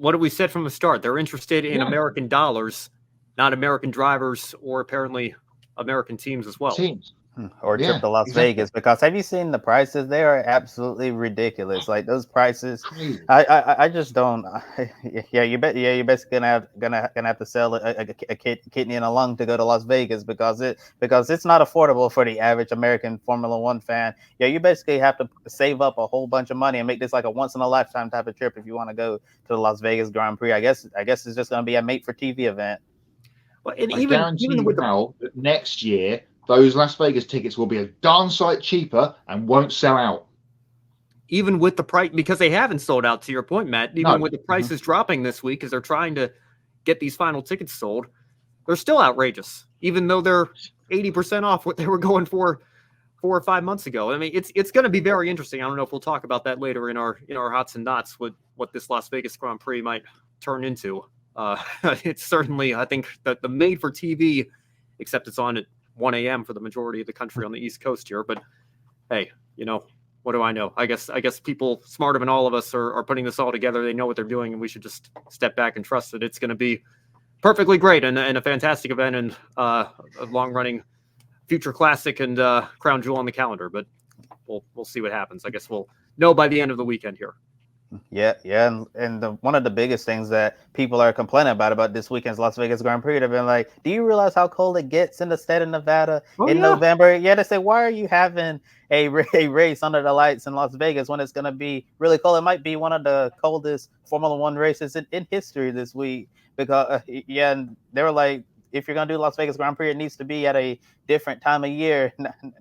what have we said from the start? They're interested in American dollars, not American drivers or apparently American teams as well. Teams. Or trip to Las Vegas, because have you seen the prices? They are absolutely ridiculous. Like those prices, I just don't. Yeah, you're basically gonna have to sell a kidney and a lung to go to Las Vegas because it's not affordable for the average American Formula One fan. Yeah, you basically have to save up a whole bunch of money and make this like a once in a lifetime type of trip if you want to go to the Las Vegas Grand Prix. I guess it's just gonna be a made for TV event. Well, and even with that next year, those Las Vegas tickets will be a darn sight cheaper and won't sell out. Even with the price, because they haven't sold out, to your point, Matt, even with the prices dropping this week as they're trying to get these final tickets sold, they're still outrageous, even though they're 80% off what they were going for 4 or 5 months ago. I mean, it's going to be very interesting. I don't know if we'll talk about that later in our hots and knots, what this Las Vegas Grand Prix might turn into. It's certainly, I think, that the made for TV, except it's on at 1 a.m. for the majority of the country on the East Coast here. But hey, what do I know? I guess people smarter than all of us are putting this all together. They know what they're doing, and we should just step back and trust that it's going to be perfectly great and a fantastic event and a long-running future classic and crown jewel on the calendar. But we'll see what happens. I guess we'll know by the end of the weekend here. Yeah, and one of the biggest things that people are complaining about this weekend's Las Vegas Grand Prix, they've been like, do you realize how cold it gets in the state of Nevada November? Yeah, they say, why are you having a race under the lights in Las Vegas when it's going to be really cold? It might be one of the coldest Formula One races in history this week because, and they were like, if you're going to do Las Vegas Grand Prix, it needs to be at a different time of year,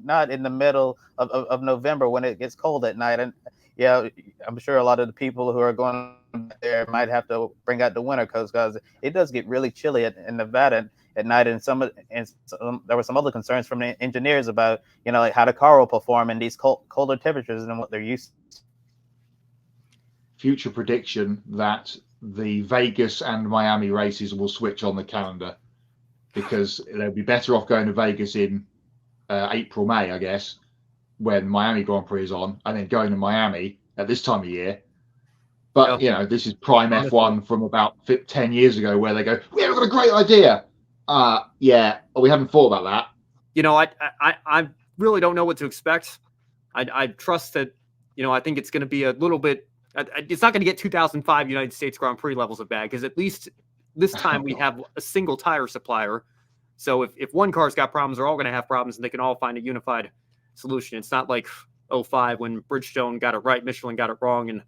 not in the middle of November when it gets cold at night. And yeah, I'm sure a lot of the people who are going there might have to bring out the winter coats because it does get really chilly in Nevada at night. And there were some other concerns from the engineers about, like how the car will perform in these colder temperatures than what they're used to. Future prediction that the Vegas and Miami races will switch on the calendar because they'll be better off going to Vegas in April, May, I guess, when Miami Grand Prix is on, and then going to Miami at this time of year. But, this is prime F1 from about 10 years ago where they go, we've got a great idea. We haven't thought about that. I really don't know what to expect. I trust that, I think it's going to be a little bit, it's not going to get 2005 United States Grand Prix levels of bad because at least this time we have a single tire supplier. So if one car's got problems, they're all going to have problems and they can all find a unified solution. It's not like 2005 when Bridgestone got it right, Michelin got it wrong, and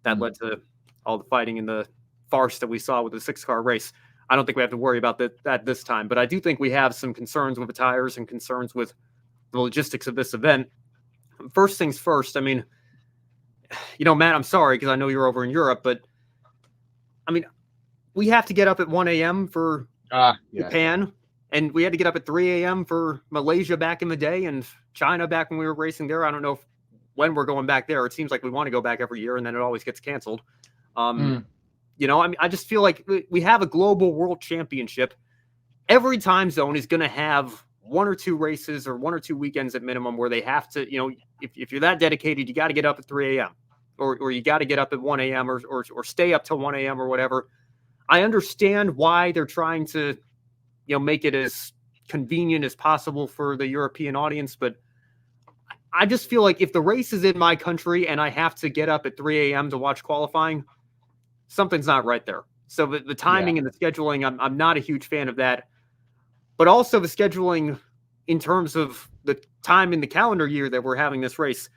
that led to all the fighting and the farce that we saw with the 6-car race. I don't think we have to worry about that this time, but I do think we have some concerns with the tires and concerns with the logistics of this event. First things first, I mean, Matt, I'm sorry because I know you're over in Europe, but I mean, we have to get up at 1 a.m. for Japan. And we had to get up at 3 a.m. for Malaysia back in the day and China back when we were racing there. I don't know when we're going back there. It seems like we want to go back every year and then it always gets canceled. I mean, I just feel like we have a global world championship. Every time zone is going to have 1 or 2 races or 1 or 2 weekends at minimum where they have to, if you're that dedicated, you got to get up at 3 a.m. or you got to get up at 1 a.m. or stay up till 1 a.m. or whatever. I understand why they're trying to, make it as convenient as possible for the European audience. But I just feel like if the race is in my country and I have to get up at 3 a.m. to watch qualifying, something's not right there. So the timing and the scheduling, I'm not a huge fan of that. But also the scheduling in terms of the time in the calendar year that we're having this race.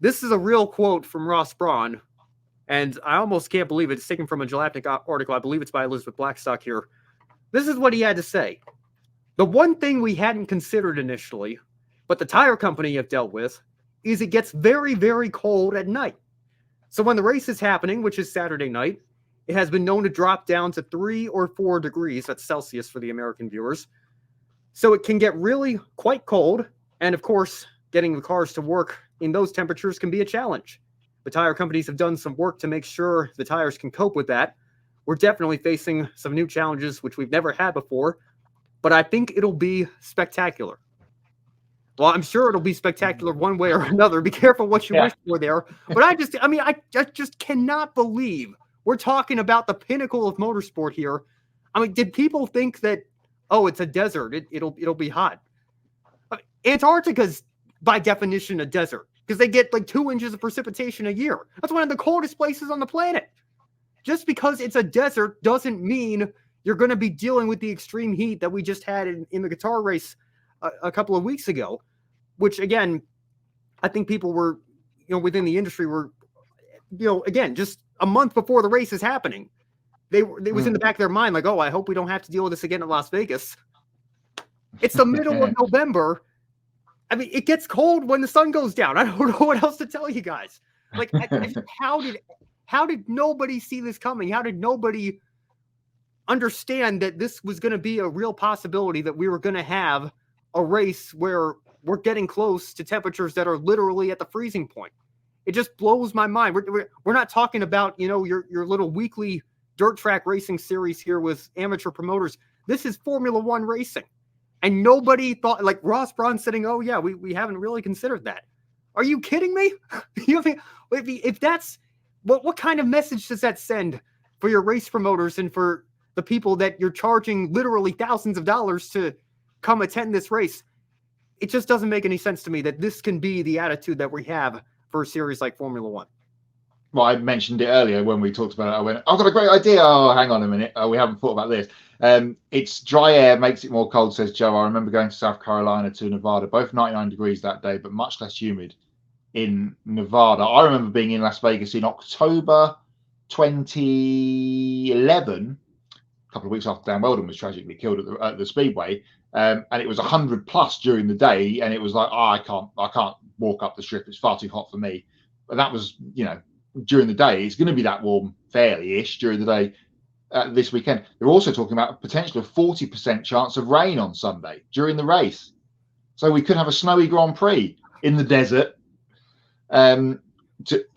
This is a real quote from Ross Brawn, and I almost can't believe it. It's taken from a Jalapnik article. I believe it's by Elizabeth Blackstock here. This is what he had to say. The one thing we hadn't considered initially, but the tire company have dealt with, is it gets very, very cold at night. So when the race is happening, which is Saturday night, it has been known to drop down to 3 or 4 degrees. That's Celsius for the American viewers. So it can get really quite cold. And of course, getting the cars to work in those temperatures can be a challenge. The tire companies have done some work to make sure the tires can cope with that. We're definitely facing some new challenges, which we've never had before, but I think it'll be spectacular. Well, I'm sure it'll be spectacular one way or another. Be careful what you wish for there. But I just cannot believe We're talking about the pinnacle of motorsport here. I mean, did people think that, oh, it's a desert, it'll be hot? I mean, Antarctica's by definition a desert because they get like 2 inches of precipitation a year. That's one of the coldest places on the planet. Just because it's a desert doesn't mean you're going to be dealing with the extreme heat that we just had in the Qatar race a couple of weeks ago, which again, I think people were, within the industry were, again, just a month before the race is happening. It was in the back of their mind, like, oh, I hope we don't have to deal with this again in Las Vegas. It's the middle of November. I mean, it gets cold when the sun goes down. I don't know what else to tell you guys. Like, how did nobody see this coming? How did nobody understand that this was going to be a real possibility, that we were going to have a race where we're getting close to temperatures that are literally at the freezing point? It just blows my mind. We're not talking about, your little weekly dirt track racing series here with amateur promoters. This is Formula One racing. And nobody thought, like Ross Braun saying, oh yeah, we haven't really considered that. Are you kidding me? If that's, what kind of message does that send for your race promoters and for the people that you're charging literally thousands of dollars to come attend this race? It just doesn't make any sense to me that this can be the attitude that we have for a series like Formula One. Well, I mentioned it earlier when we talked about it. I went, I've got a great idea. Oh, hang on a minute. We haven't thought about this. It's dry air, makes it more cold, says Joe. I remember going to South Carolina to Nevada, both 99 degrees that day, but much less humid in Nevada. I remember being in Las Vegas in October 2011, a couple of weeks after Dan Weldon was tragically killed at the Speedway. And it was 100 plus during the day. And it was like, I can't walk up the strip. It's far too hot for me. But that was, during the day. It's going to be that warm, fairly-ish, during the day this weekend. They're also talking about a potential of 40% chance of rain on Sunday during the race. So we could have a snowy Grand Prix in the desert. To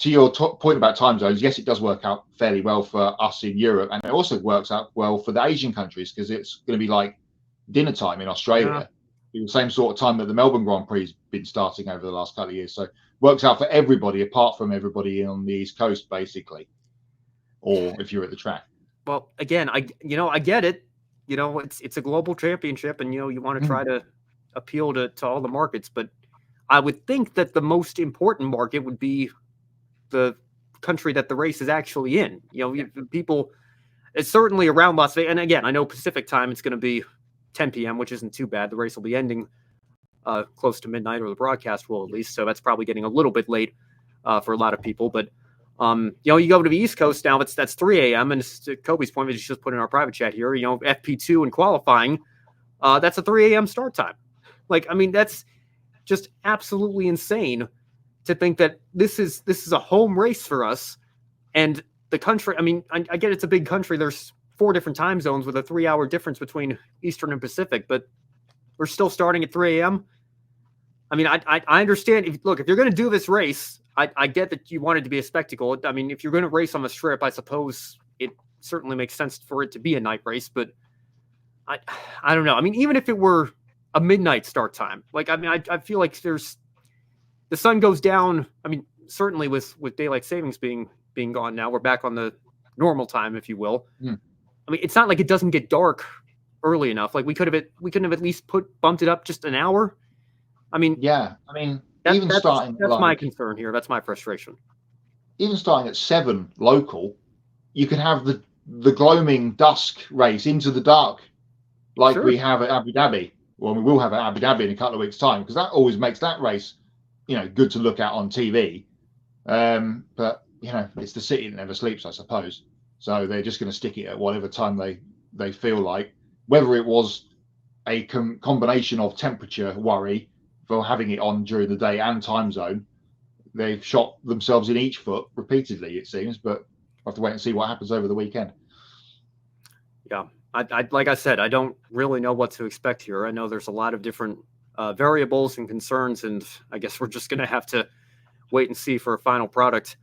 your point about time zones, yes, it does work out fairly well for us in Europe. And it also works out well for the Asian countries because it's going to be like dinner time in Australia. Yeah. The same sort of time that the Melbourne Grand Prix has been starting over the last couple of years. So works out for everybody apart from everybody on the East Coast, basically, or if you're at the track. Well, again, I get it. It's a global championship, and you want to try to appeal to all the markets, but I would think that the most important market would be the country that the race is actually in. People, it's certainly around Las Vegas, and again, I know Pacific time it's going to be 10 p.m., which isn't too bad. The race will be ending close to midnight, or the broadcast will at least. So that's probably getting a little bit late for a lot of people. But you go to the East Coast now. That's 3 a.m. And to Kobe's point, which just put in our private chat here. FP2 and qualifying, that's a 3 a.m. start time. Like, I mean, that's just absolutely insane to think that this is a home race for us. And the country, I mean, I get it's a big country. There's 4 different time zones with a 3-hour difference between Eastern and Pacific, but we're still starting at 3 a.m. I mean, I understand. If you're going to do this race, I get that you want it to be a spectacle. I mean, if you're going to race on the strip, I suppose it certainly makes sense for it to be a night race, but I don't know. I mean, even if it were a midnight start time, like, I mean, I feel like the sun goes down. I mean, certainly with daylight savings being gone now, we're back on the normal time, if you will. I mean, it's not like it doesn't get dark early enough. Like we couldn't have at least bumped it up just an hour. I mean, yeah. I mean, that's my concern here. That's my frustration. Even starting at 7 local, you could have the gloaming dusk race into the dark, like we have at Abu Dhabi. Well, we will have at Abu Dhabi in a couple of weeks' time, because that always makes that race, good to look at on TV. But it's the city that never sleeps, I suppose. So they're just going to stick it at whatever time they feel like. Whether it was a combination of temperature worry for having it on during the day and time zone, they've shot themselves in each foot repeatedly, it seems. But we'll have to wait and see what happens over the weekend. Yeah, I like I said, I don't really know what to expect here. I know there's a lot of different variables and concerns, and I guess we're just going to have to wait and see for a final product.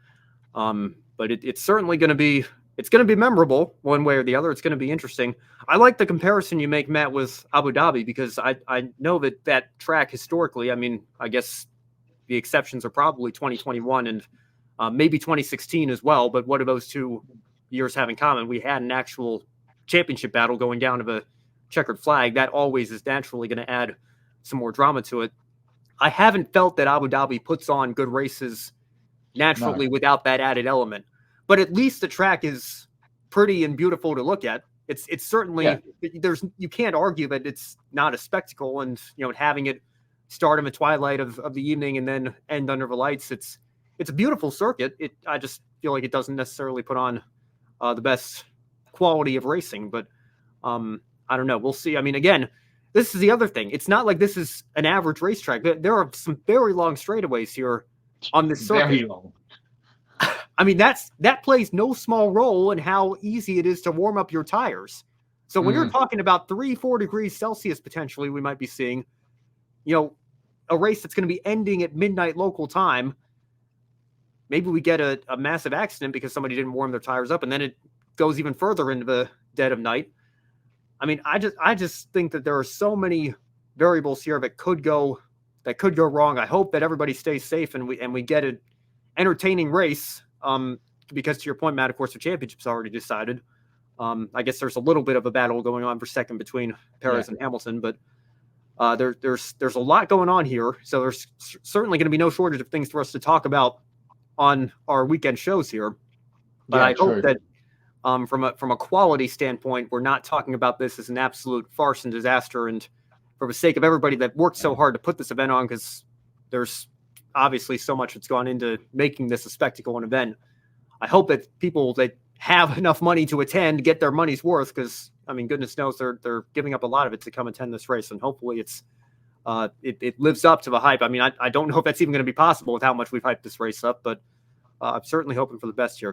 But it's certainly going to be. It's going to be memorable one way or the other. It's going to be interesting. I like the comparison you make, Matt, with Abu Dhabi, because I know that track historically, I mean, I guess the exceptions are probably 2021 and maybe 2016 as well. But what do those two years have in common. We had an actual championship battle going down to a checkered flag. That always is naturally going to add some more drama to it. I haven't felt that Abu Dhabi puts on good races naturally without that added element. But at least the track is pretty and beautiful to look at. It's certainly you can't argue that it's not a spectacle, and having it start in the twilight of the evening and then end under the lights, it's a beautiful circuit. I just feel like it doesn't necessarily put on the best quality of racing, but I don't know. We'll see. I mean, again, this is the other thing. It's not like this is an average racetrack. There are some very long straightaways here on this circuit. Very long. I mean, that plays no small role in how easy it is to warm up your tires. So when you're talking about 3-4 degrees Celsius potentially we might be seeing, a race that's going to be ending at midnight local time, maybe we get a massive accident because somebody didn't warm their tires up, and then it goes even further into the dead of night. I mean, I just think that there are so many variables here that could go wrong. I hope that everybody stays safe and we get an entertaining race. Because to your point, Matt, of course, the championship's already decided. I guess there's a little bit of a battle going on for second between Perez and Hamilton, but there's a lot going on here. So there's certainly going to be no shortage of things for us to talk about on our weekend shows here. But I hope that from a quality standpoint, we're not talking about this as an absolute farce and disaster. And for the sake of everybody that worked so hard to put this event on, because there's obviously so much that's gone into making this a spectacle and event. I hope that people that have enough money to attend get their money's worth, because I mean, goodness knows they're giving up a lot of it to come attend this race, and hopefully it lives up to the hype. I mean, I don't know if that's even going to be possible with how much we've hyped this race up, but I'm certainly hoping for the best here.